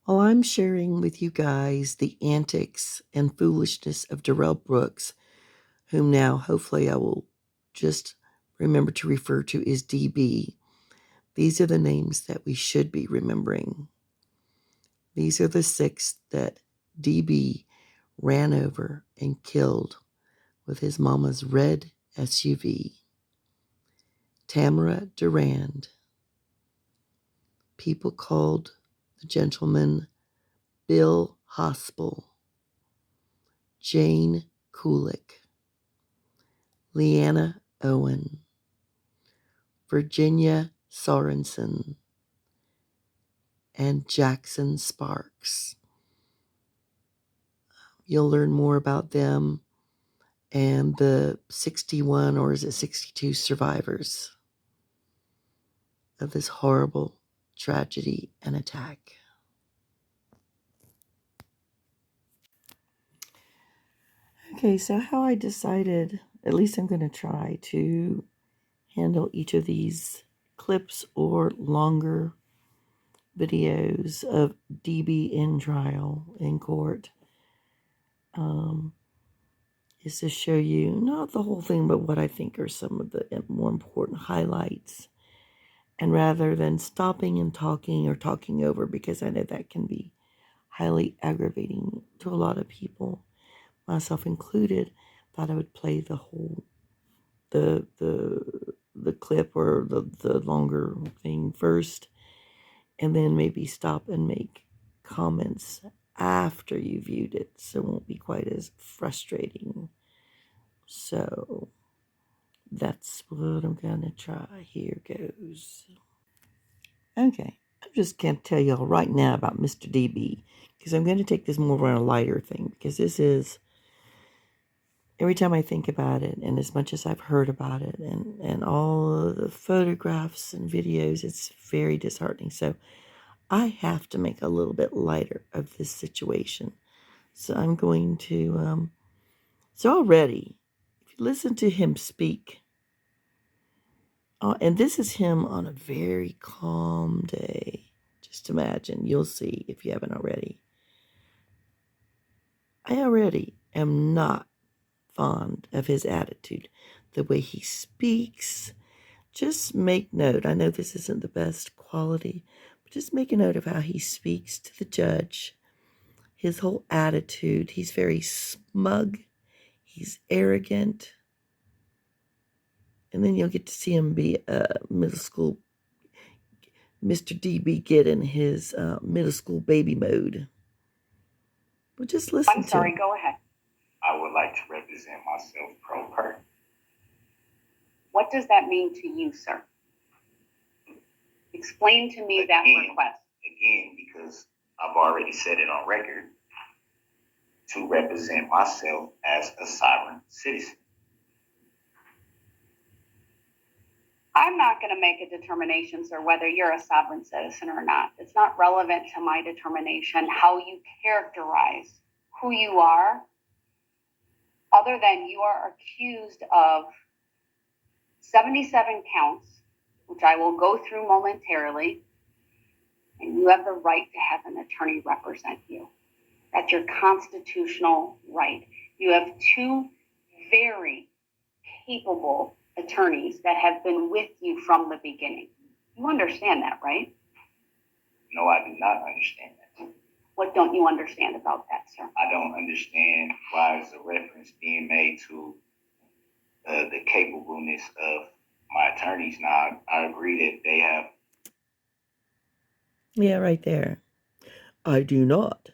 While I'm sharing with you guys the antics and foolishness of Darrell Brooks, whom now hopefully I will just remember to refer to as DB, these are the names that we should be remembering. These are the 6 that DB ran over and killed with his mama's red SUV. Tamara Durand. People called the gentleman Bill Hospel. Jane Kulik. Leanna Owen. Virginia Sorensen. And Jackson Sparks. You'll learn more about them and the 61, or is it 62 survivors of this horrible tragedy and attack. Okay, so how I decided, at least I'm going to try to handle each of these clips or longer videos of DB in trial in court, is to show you not the whole thing, but what I think are some of the more important highlights. And rather than stopping and talking or talking over, because I know that can be highly aggravating to a lot of people, myself included, thought I would play the whole the clip or the longer thing first, and then maybe stop and make comments after you viewed it, so it won't be quite as frustrating. So that's what I'm gonna try. Here goes. Okay, I'm just gonna tell y'all right now about Mr. DB, because I'm gonna take this more on a lighter thing, because this is, every time I think about it, and as much as I've heard about it, and all of the photographs and videos, it's very disheartening. So I have to make a little bit lighter of this situation. So I'm going to, so already, if you listen to him speak, and this is him on a very calm day. Just imagine, you'll see if you haven't already. I already am not fond of his attitude, the way he speaks. Just make note. I know this isn't the best quality, but just make a note of how he speaks to the judge. His whole attitude. He's very smug. He's arrogant. And then you'll get to see him be middle school, Mr. DB get in his middle school baby mode. But just listen to him. I'm sorry, go ahead. I would like to represent myself pro per. What does that mean to you, sir? Explain to me that request. Again, because I've already said it on record, to represent myself as a sovereign citizen. I'm not going to make a determination, sir, whether you're a sovereign citizen or not. It's not relevant to my determination how you characterize who you are, other than you are accused of 77 counts, which I will go through momentarily, and you have the right to have an attorney represent you. That's your constitutional right. You have 2 very capable attorneys that have been with you from the beginning. You understand that, right? No, I do not understand that. What don't you understand about that, sir? I don't understand why is a reference being made to the capableness of my attorneys. Now, I agree that they have. Yeah, right there. I do not.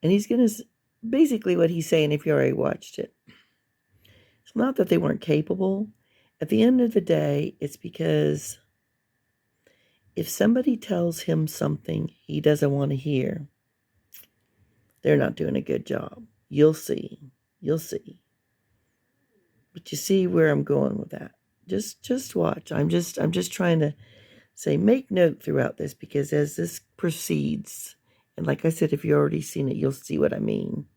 And he's going to, basically what he's saying, if you already watched it, it's not that they weren't capable. At the end of the day, it's because if somebody tells him something he doesn't want to hear, they're not doing a good job. You'll see. You'll see. But you see where I'm going with that. Just watch. I'm just trying to say, make note throughout this, because as this proceeds, and like I said, if you've already seen it, you'll see what I mean.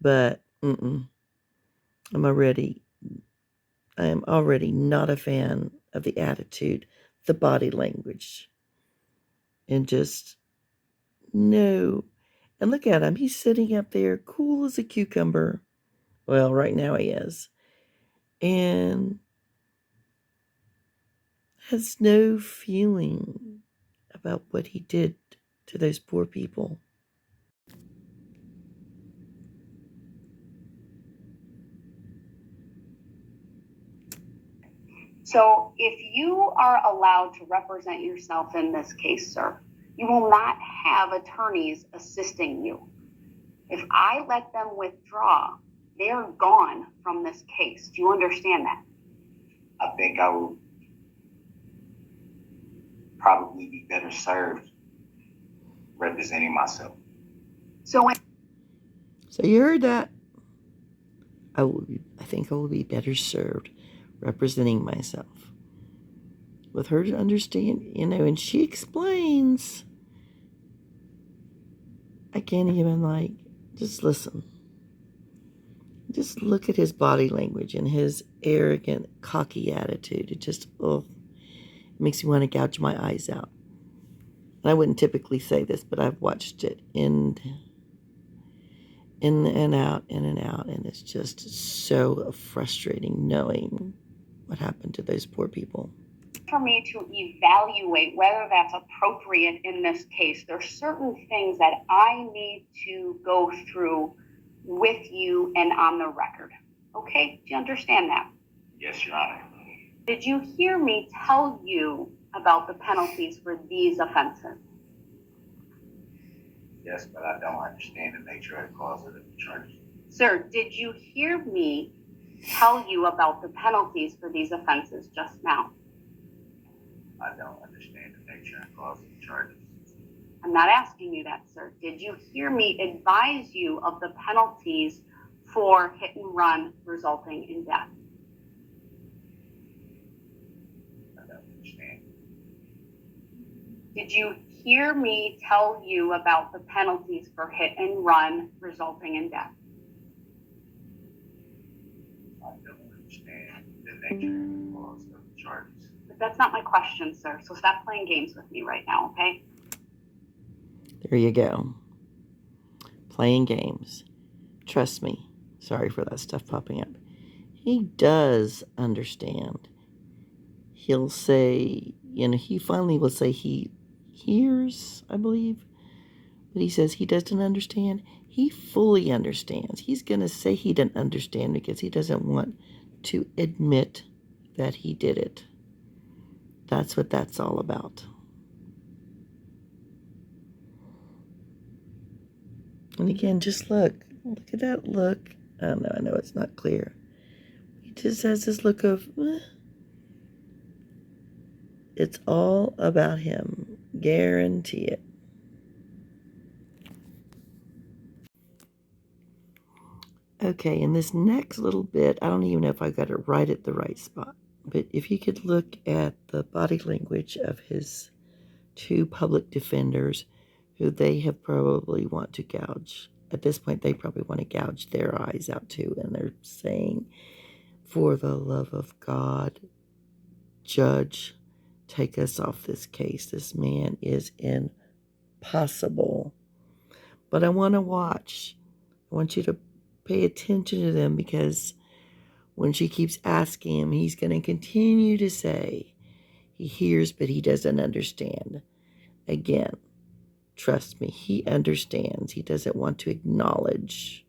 But I am already not a fan of the attitude, the body language, and just No. And look at him. He's sitting up there cool as a cucumber. Well, right now he is. And has no feeling about what he did to those poor people. So if you are allowed to represent yourself in this case, sir, you will not have attorneys assisting you. If I let them withdraw, they are gone from this case. Do you understand that? I think I will probably be better served representing myself. So you heard that. I think I will be better served representing myself. With her to understand, and she explains. I can't even just listen. Just look at his body language and his arrogant, cocky attitude. It just, it makes me want to gouge my eyes out. And I wouldn't typically say this, but I've watched it in and out, and it's just so frustrating knowing what happened to those poor people. For me to evaluate whether that's appropriate in this case, there's certain things that I need to go through with you and on the record. Okay? Do you understand that? Yes, Your Honor. Did you hear me tell you about the penalties for these offenses? Yes, but I don't understand the nature and cause of the charges. Sir, did you hear me tell you about the penalties for these offenses just now? I don't understand the nature and cause of the charges. I'm not asking you that, sir. Did you hear me advise you of the penalties for hit and run resulting in death? I don't understand. Did you hear me tell you about the penalties for hit and run resulting in death? I don't understand the nature and cause of the charges. But that's not my question, sir. So stop playing games with me right now, okay? There you go. Playing games. Trust me. Sorry for that stuff popping up. He does understand. He'll say, he finally will say he hears, I believe. But he says he doesn't understand. He fully understands. He's going to say he didn't understand because he doesn't want to admit that he did it. That's what that's all about. And again, just look at that look. I know it's not clear. He just has this look of, it's all about him. Guarantee it. Okay, in this next little bit, I don't even know if I got it right at the right spot, but if you could look at the body language of his two public defenders who they have probably want to gouge. At this point, they probably want to gouge their eyes out too, and they're saying, for the love of God, Judge, take us off this case. This man is impossible. But I want to watch. I want you to pay attention to them because when she keeps asking him, he's going to continue to say he hears, but he doesn't understand. Again, trust me, he understands. He doesn't want to acknowledge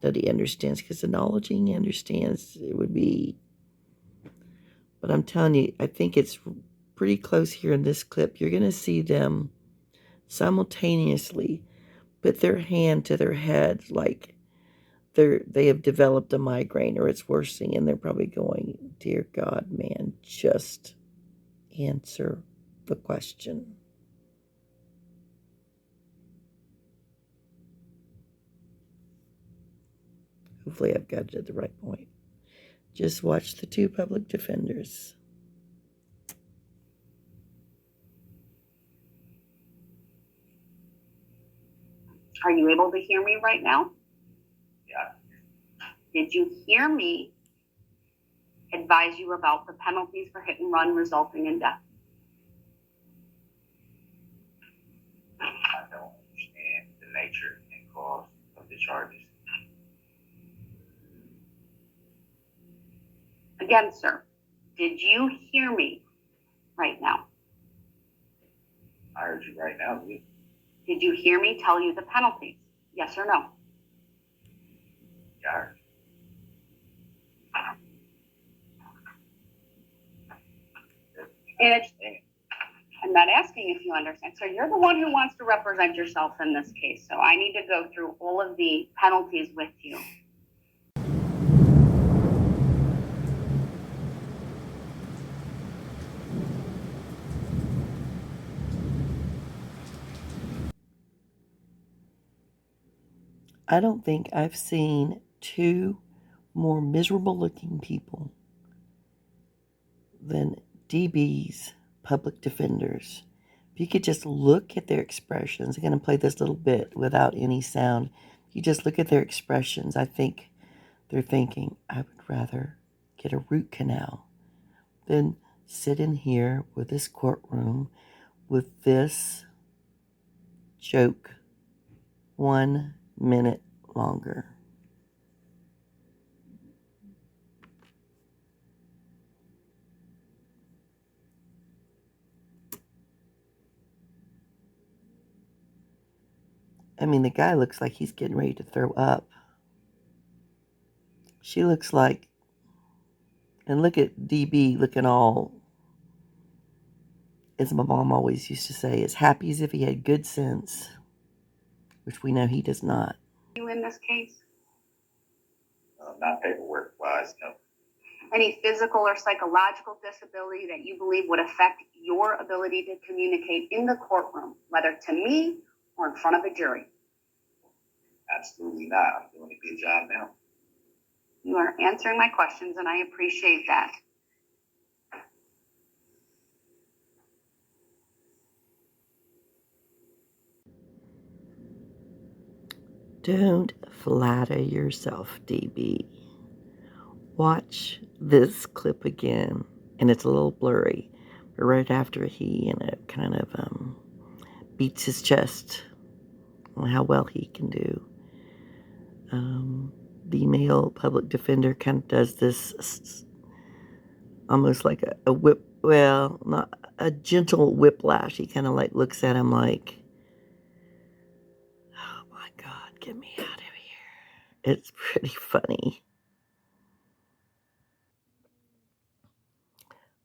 that he understands because acknowledging he understands, it would be. But I'm telling you, I think it's pretty close here in this clip. You're going to see them simultaneously put their hand to their head like they have developed a migraine or it's worsening, and they're probably going, dear God, man, just answer the question. Hopefully I've got it at the right point. Just watch the two public defenders. Are you able to hear me right now? Yeah. Did you hear me advise you about the penalties for hit and run resulting in death? I don't Again, sir, did you hear me right now? I heard you right now. Did you hear me tell you the penalties? Yes or no? Yeah, I heard And I'm not asking if you understand. So you're the one who wants to represent yourself in this case. So I need to go through all of the penalties with you. I don't think I've seen two more miserable looking people than DB's public defenders. If you could just look at their expressions, I'm going to play this little bit without any sound. If you just look at their expressions, I think they're thinking, I would rather get a root canal than sit in here with this courtroom with this joke 1 minute longer. I mean, the guy looks like he's getting ready to throw up. She looks like, and look at DB looking all, as my mom always used to say, as happy as if he had good sense, which we know he does not. You in this case? not paperwork wise, no. Any physical or psychological disability that you believe would affect your ability to communicate in the courtroom, whether to me or in front of a jury? Absolutely not. I'm doing a good job now. You are answering my questions, and I appreciate that. Don't flatter yourself, DB. Watch this clip again, and it's a little blurry, but right after he, kind of beats his chest on how well he can do. The male public defender kind of does this almost like a whip, well, not a gentle whiplash. He kind of like looks at him like, oh my God, get me out of here. It's pretty funny.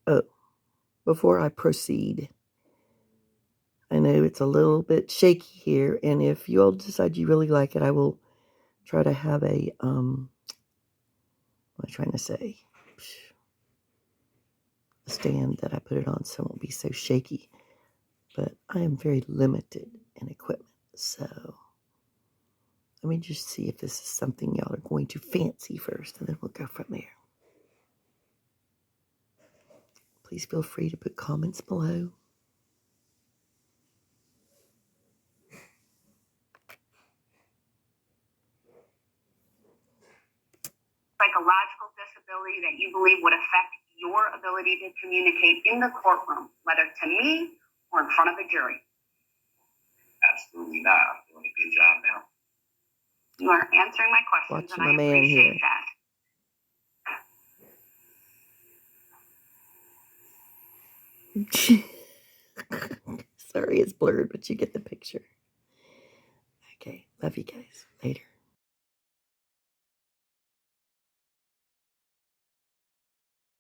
Oh, before I proceed, I know it's a little bit shaky here, and if you all decide you really like it, I will try to have a, what am I trying to say? A stand that I put it on so it won't be so shaky. But I am very limited in equipment, so let me just see if this is something y'all are going to fancy first, and then we'll go from there. Please feel free to put comments below. Psychological disability that you believe would affect your ability to communicate in the courtroom, whether to me or in front of a jury? Absolutely not. I'm doing a good job now. You are answering my questions, Watch and my I man appreciate here. that. Sorry it's blurred, but you get the picture. Okay, love you guys. Later.